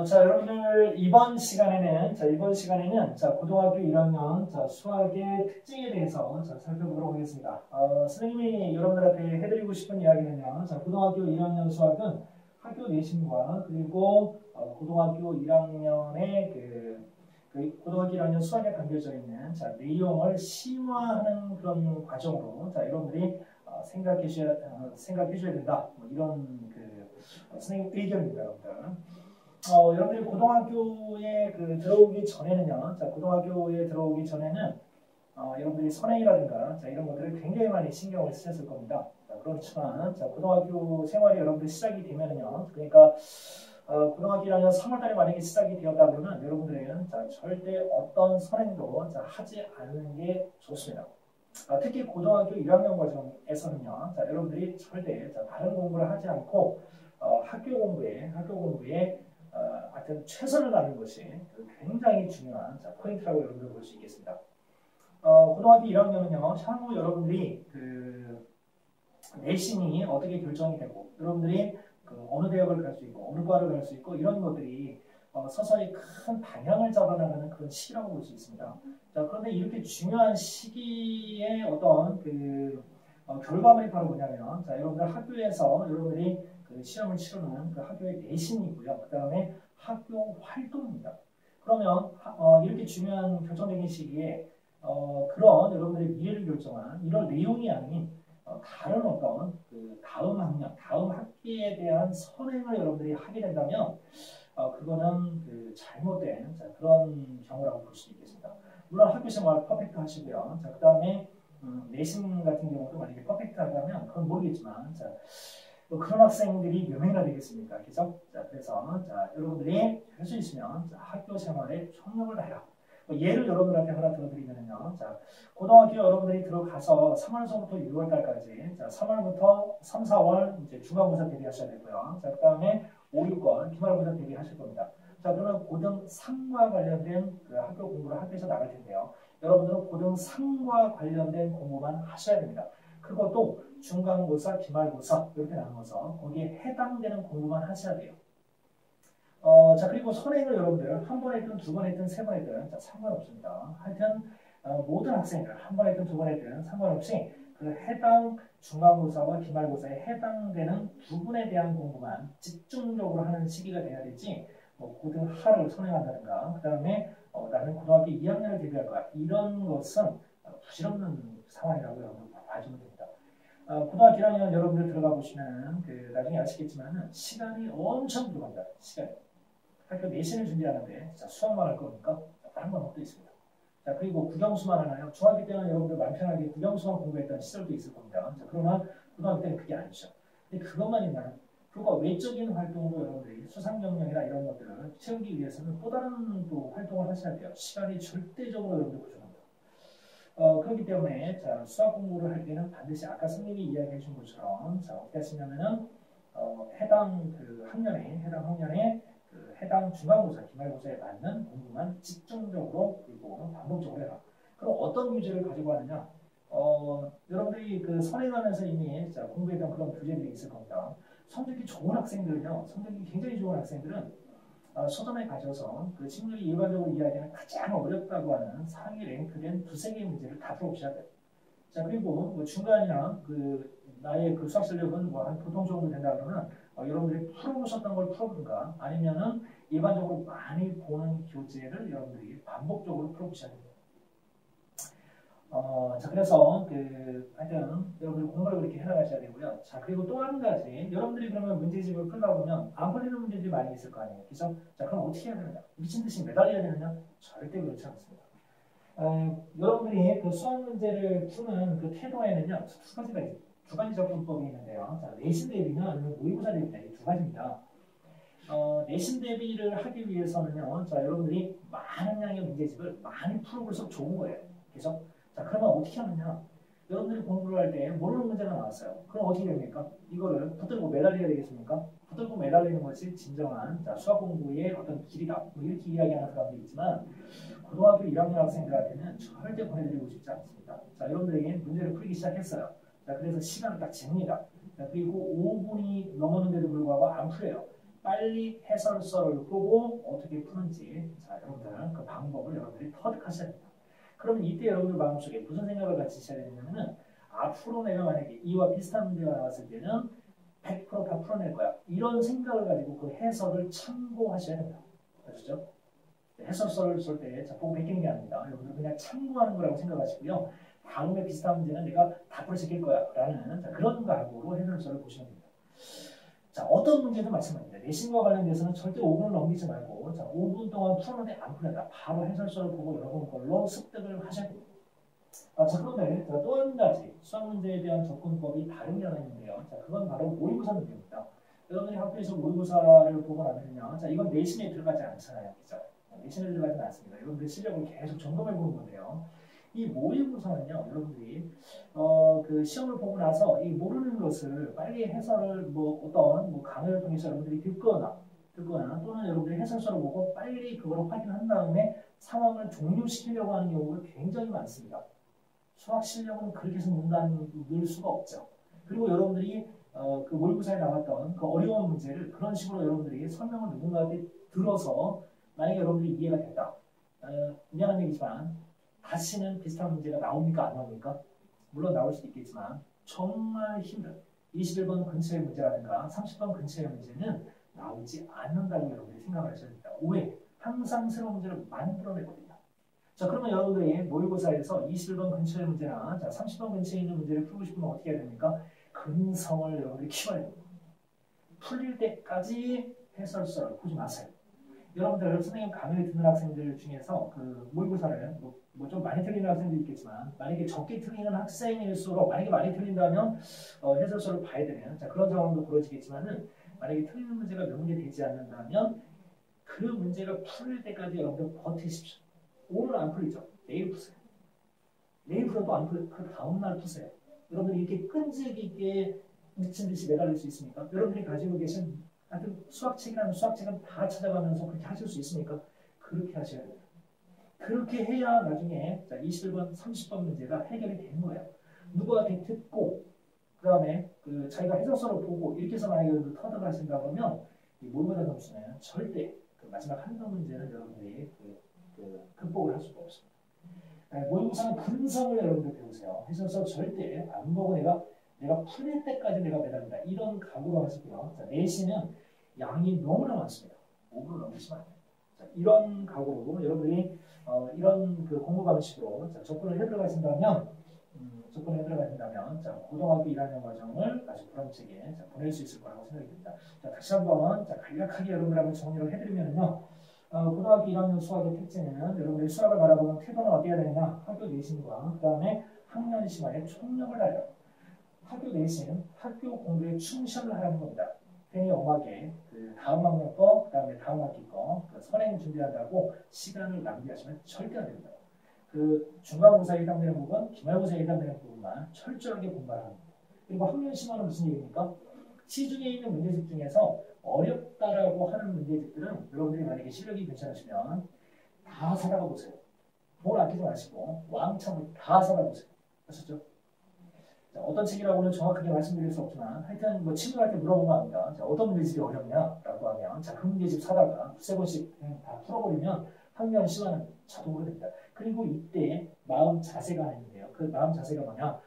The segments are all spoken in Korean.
자, 여러분들 이번 시간에는 고등학교 1학년 수학의 특징에 대해서 살펴보도록 하겠습니다. 선생님이 여러분들한테 해드리고 싶은 이야기는요. 고등학교 1학년 수학은 학교 내신과 그리고 고등학교 1학년의 고등학교 1학년 수학에 담겨져 있는 내용을 심화하는 그런 과정으로 여러분들이 생각해 줘야 된다. 뭐 이런 선생님 의견입니다, 여러분들. 여러분들이 고등학교에 고등학교에 들어오기 전에는 여러분들이 선행이라든가 이런 것들을 굉장히 많이 신경을 쓰셨을 겁니다. 그렇지만 고등학교 생활이 여러분들 시작이 되면은요, 그러니까 고등학교 1학년 3월달에 만약에 시작이 되었다 그러면 여러분들은 절대 어떤 선행도 하지 않는 게 좋습니다. 특히 고등학교 1학년 과정에서는요, 여러분들이 절대 다른 공부를 하지 않고 학교 공부에 하여튼 최선을 다하는 것이 굉장히 중요한 포인트라고 여러분들 볼 수 있겠습니다. 고등학교 1학년은요, 향후 여러분들이 내신이 어떻게 결정이 되고 여러분들이 어느 대학을 갈 수 있고 어느 과를 갈 수 있고 이런 것들이 서서히 큰 방향을 잡아나가는 그런 시기라고 볼 수 있습니다. 그런데 이렇게 중요한 시기에 어떤 결과물이 바로 뭐냐면 여러분들 학교에서 여러분들이 시험을 치르는 학교의 내신이고요. 그 다음에 학교 활동입니다. 그러면 이렇게 중요한 결정적인 시기에 그런 여러분들의 미래를 결정한 이런 내용이 아닌 다른 어떤 다음 학년, 다음 학기에 대한 선행을 여러분들이 하게 된다면 그거는 잘못된 그런 경우라고 볼 수 있겠습니다. 물론 학교 생활 퍼펙트 하시고요. 그 다음에 내신 같은 경우도 만약에 퍼펙트 하다면 그건 모르겠지만 그런 학생들이 몇 명이나 되겠습니까? 그죠? 그래서 여러분들이 할 수 있으면 학교 생활에 총력을 다해라. 예를 여러분들한테 하나 들어드리면요. 고등학교 여러분들이 들어가서 3월서부터 6월달까지 3월부터 3, 4월 이제 중간고사 대비하셔야 되고요. 그 다음에 5, 6월 기말고사 대비하실 겁니다. 그러면 고등 3과 관련된 학교 공부를 학교에서 나갈 텐데요. 여러분들은 고등 3과 관련된 공부만 하셔야 됩니다. 그것도 중간고사, 기말고사 이렇게 나눠서 거기에 해당되는 공부만 하셔야 돼요. 그리고 선행을 여러분들 한 번 했든 두 번 했든 세 번 했든 상관없습니다. 하여튼 모든 학생들 한 번 했든 두 번 했든 상관없이 해당 중간고사와 기말고사에 해당되는 부분에 대한 공부만 집중적으로 하는 시기가 돼야 되지 고등 하를 선행한다든가 그 다음에 나는 고등학교 2학년을 대비할 거야 이런 것은 부질없는 상황이라고 여러분 봐주면 됩니다. 고등학교 1학년 여러분들 들어가 보시면 나중에 아시겠지만 시간이 엄청 들어갑니다. 시간이. 학교 내신을 준비하는데 수학만 할 거니까 다른 건 없도 있습니다. 그리고 국영수만 하나요? 중학교 때는 여러분들 마음 편하게 국영수만 공부했던 시절도 있을 겁니다. 그러나 고등학교 때는 그게 아니죠. 근데 그것만 있나요? 그거 외적인 활동으로 여러분들이 수상 경력이나 이런 것들을 채우기 위해서는 또 다른 또 활동을 하셔야 돼요. 시간이 절대적으로 여러분들 부족합니다. 그렇기 때문에 수학 공부를 할 때는 반드시 아까 선생님이 이야기해 준 것처럼 어떻게 하시냐면은 해당 학년에 해당 중간고사, 기말고사에 맞는 공부만 집중적으로 그리고 반복적으로 해라. 그럼 어떤 유제를 가지고 하느냐? 여러분들이 선행하면서 이미 공부했던 그런 교재들이 있을 겁니다. 성적이 좋은 학생들은요, 성적이 굉장히 좋은 학생들은 서점에 가셔서 친구들이 일반적으로 이야기하는 가장 어렵다고 하는 상위 랭크된 두세 개의 문제를 다 풀어보셔야 돼요. 그리고 중간이나 나의 수학 실력은 한 보통 정도 된다 그러면 여러분들이 풀어보셨던 걸 풀어보든가 아니면은 일반적으로 많이 보는 교재를 여러분들이 반복적으로 풀어보셔야 됩니다. 그래서 하여튼 여러분들 공부를 그렇게 해나가셔야 되고요. 그리고 또 한 가지 여러분들이 그러면 문제집을 풀다 보면 안 풀리는 문제들이 많이 있을 거 아니에요. 그죠? 그럼 어떻게 해야 되느냐? 미친 듯이 매달려야 되느냐? 절대 그렇지 않습니다. 여러분들이 수학 문제를 푸는 태도에는요 두 가지 접근법이 있는데요. 내신 대비나 아니면 모의고사 대비나 이 두 가지입니다. 내신 대비를 하기 위해서는요, 여러분들이 많은 양의 문제집을 많이 풀어볼수록 좋은 거예요. 그죠? 그러면 어떻게 하느냐? 여러분들이 공부를 할 때 모르는 문제가 나왔어요. 그럼 어떻게 됩니까? 이거를 붙들고 매달려야 되겠습니까? 붙들고 매달리는 것이 진정한 수학 공부의 어떤 길이다. 이렇게 이야기하는 사람도 있지만 고등학교 1학년 학생들한테는 절대 보내드리고 싶지 않습니다. 여러분들에게 문제를 풀기 시작했어요. 그래서 시간을 딱 잽니다. 그리고 5분이 넘었는데도 불구하고 안 풀려요. 빨리 해설서를 보고 어떻게 푸는지 자, 여러분들 그 방법을 여러분들이 터득하셔야 됩니다. 그러면 이때 여러분들 마음속에 무슨 생각을 가지셔야 되냐면은 앞으로 내가 만약에 이와 비슷한 문제가 나왔을 때는 100%다 풀어낼 거야. 이런 생각을 가지고 그 해설을 참고하셔야 됩니다. 아시죠? 해설서를 쓸 때 보고 베끼는 게 아닙니다. 여러분들 그냥 참고하는 거라고 생각하시고요. 다음에 비슷한 문제는 내가 다 풀어제낄 거야 라는 그런 각오로 해설서를 보시면 됩니다. 자, 어떤 문제도 마찬가지입니다. 내신과 관련돼서는 절대 5분을 넘기지 말고 자, 5분 동안 풀었는데 안 풀렸다. 바로 해설서를 보고 여러분 걸로 습득을 하셔야 됩니다. 자, 그런데 또 한 가지 수학 문제에 대한 접근법이 다른 게 하나 있는데요. 자, 그건 바로 모의고사 문제입니다. 여러분들이 학교에서 모의고사를 보고 나면요. 자, 이건 내신에 들어가지 않잖아요. 그죠? 내신에 들어가지는 않습니다. 여러분들의 실력을 계속 점검해 보는 건데요. 이 모의고사는요, 여러분들이 그 시험을 보고 나서 이 모르는 것을 빨리 해설을 어떤 강의를 통해서 여러분들이 듣거나 또는 여러분들이 해설서를 보고 빨리 그걸 확인한 다음에 상황을 종료시키려고 하는 경우가 굉장히 많습니다. 수학 실력은 그렇게 해서 늘 수가 없죠. 그리고 여러분들이 그 모의고사에 나왔던 그 어려운 문제를 그런 식으로 여러분들이 설명을 누군가한테 들어서 만약에 여러분들이 이해가 됐다. 미안한 얘기지만 다시는 비슷한 문제가 나옵니까? 안 나옵니까? 물론 나올 수도 있겠지만 정말 힘든 21번 근처의 문제라든가 30번 근처의 문제는 나오지 않는다고 여러분들이 생각을 하셔야 됩니다. 왜? 항상 새로운 문제를 만들어내거든요. 자, 그러면 여러분들이 모의고사에서 21번 근처의 문제나 자, 30번 근처에 있는 문제를 풀고 싶으면 어떻게 해야 됩니까? 근성을 여러분들이 키워야 됩니다. 풀릴 때까지 해설서를 보지 마세요. 여러분들 선생님 강의를 듣는 학생들 중에서 그 모의고사를 좀 많이 틀리는 학생도 있겠지만 만약에 적게 틀리는 학생일수록 만약에 많이 틀린다면 해설서를 봐야 되는 자, 그런 상황도 벌어지겠지만은 만약에 틀리는 문제가 몇 문제 되지 않는다면 그 문제가 풀릴 때까지 여러분들 버티십시오. 오늘 안 풀리죠? 내일 푸세요. 내일 풀어도 안 풀려. 그 다음날 푸세요. 여러분들이 이렇게 끈질기게 미친 듯이 매달릴 수 있습니까? 여러분들이 가지고 계신 하여튼 수학책이라는 수학책은 다 찾아가면서 그렇게 하실 수 있습니까? 그렇게 하셔야 됩니다. 그렇게 해야 나중에 자, 21번, 30번 문제가 해결이 되는 거예요. 누구한테 듣고 그 다음에 그 자기가 해설서를 보고 이렇게 해서 만약에 터득을 하신다 그러면 이 모의고사 점수는 절대 그 마지막 한두 문제는 여러분들이 극복을 할 수가 없습니다. 모의고사는 분석을 여러분들 배우세요. 해설서 절대 안 보고 내가 풀릴 때까지 내가 매달린다. 이런 각오로 하시고요. 자, 내신은 양이 너무나 많습니다. 5분을 넘기시면 안 돼요. 자, 이런 각오로 여러분들이 이런 그 공부 방식으로 자, 접근을 해들어가신다면 자, 고등학교 1학년 과정을 아주 보람차게 보낼 수 있을 거라고 생각이 듭니다. 자, 다시 한번 간략하게 여러분들하고 정리를 해드리면요. 고등학교 1학년 수학의 특징은 여러분들이 수학을 바라보는 태도는 어떻게 해야 되느냐. 학교 내신과 그 다음에 학년 시간에 총력을 다해요. 학교 내신, 학교 공부에 충실을 하는 겁니다. 괜히 엄하게 그 다음 학년 거, 그 다음에 다음 학기 거, 그 선행 준비한다고 시간을 낭비하시면 절대 안 됩니다. 그 중간고사에 해당되는 부분, 기말고사에 해당되는 부분만 철저하게 공부하는 겁니다. 그리고 학년 심화는 무슨 얘기입니까? 시중에 있는 문제집 중에서 어렵다라고 하는 문제집들은 여러분들이 만약에 실력이 괜찮으시면 다 사다가 보세요. 돈 아끼지 마시고 왕창 다 사다 보세요. 아셨죠? 자, 어떤 책이라고는 정확하게 말씀드릴 수 없지만 하여튼 친구한테 물어보면 압니다. 자, 어떤 문제집이 어렵냐라고 하면 자, 그 문제집 사다가 두세 번씩 다 풀어버리면 학년 심화는 자동으로 됩니다. 그리고 이때 마음 자세가 하나 있는데요. 그 마음 자세가 뭐냐?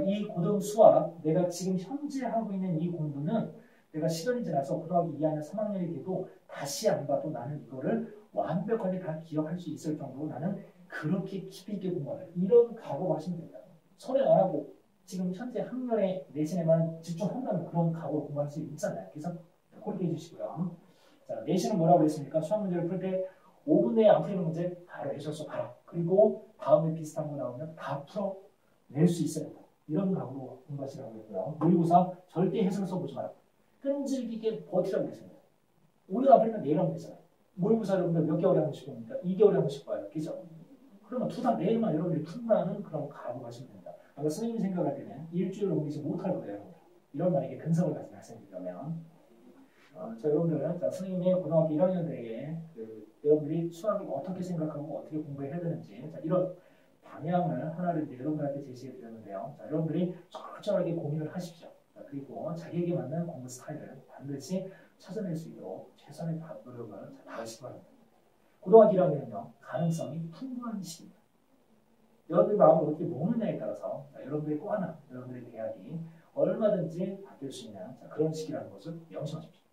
이 고등 수학 내가 지금 현재 하고 있는 이 공부는 내가 시간이 지나서 고등학교 2학년 3학년이 돼도 다시 안 봐도 나는 이거를 완벽하게 다 기억할 수 있을 정도로 나는 그렇게 깊이 있게 공부하는 이런 각오를 하시면 됩니다. 선행 안 하고 지금 현재 학년의 내신에만 집중한다는 그런 각오로 공부할 수 있잖아요. 그래서 그렇게 해주시고요. 자, 내신은 뭐라고 했습니까? 수학 문제를 풀 때 5분 내에 안 풀리는 문제 바로 해설서 봐라. 그리고 다음에 비슷한 거 나오면 다 풀어낼 수 있어야 된다. 이런 각오로 공부하시라고 했고요. 모의고사 절대 해설서 보지 마라. 끈질기게 버티라고 했습니다. 오늘 안 풀리면 내일 하면 되잖아요. 모의고사 여러분들 몇 개월에 한 번씩 봅니까? 2개월에 한 번씩 봐요. 그죠? 그러면 두 달 내일만 여러분들이 푼다는 그런 각오를 하시면 됩니다. 아까 선생님이 생각할 때는 일주일을 옮기지 못할 거예요. 이런 만약에 근성을 가진 학생들이라면 자, 여러분들은 자, 선생님의 고등학교 1학년들에게 여러분들이 수학을 어떻게 생각하고 어떻게 공부해야 되는지 자, 이런 방향을 하나를 이제 여러분들한테 제시해 드렸는데요. 자, 여러분들이 철저하게 고민을 하십시오. 자, 그리고 자기에게 맞는 공부 스타일을 반드시 찾아낼 수 있도록 최선의 노력을 다하시기 바랍니다. 고등학교 1학년은요, 가능성이 풍부한 시기입니다. 여러분들의 마음을 어떻게 먹느냐에 따라서 여러분들의 과나 여러분들의 대학이 얼마든지 바뀔 수 있는 그런 시기라는 것을 명심하십시오.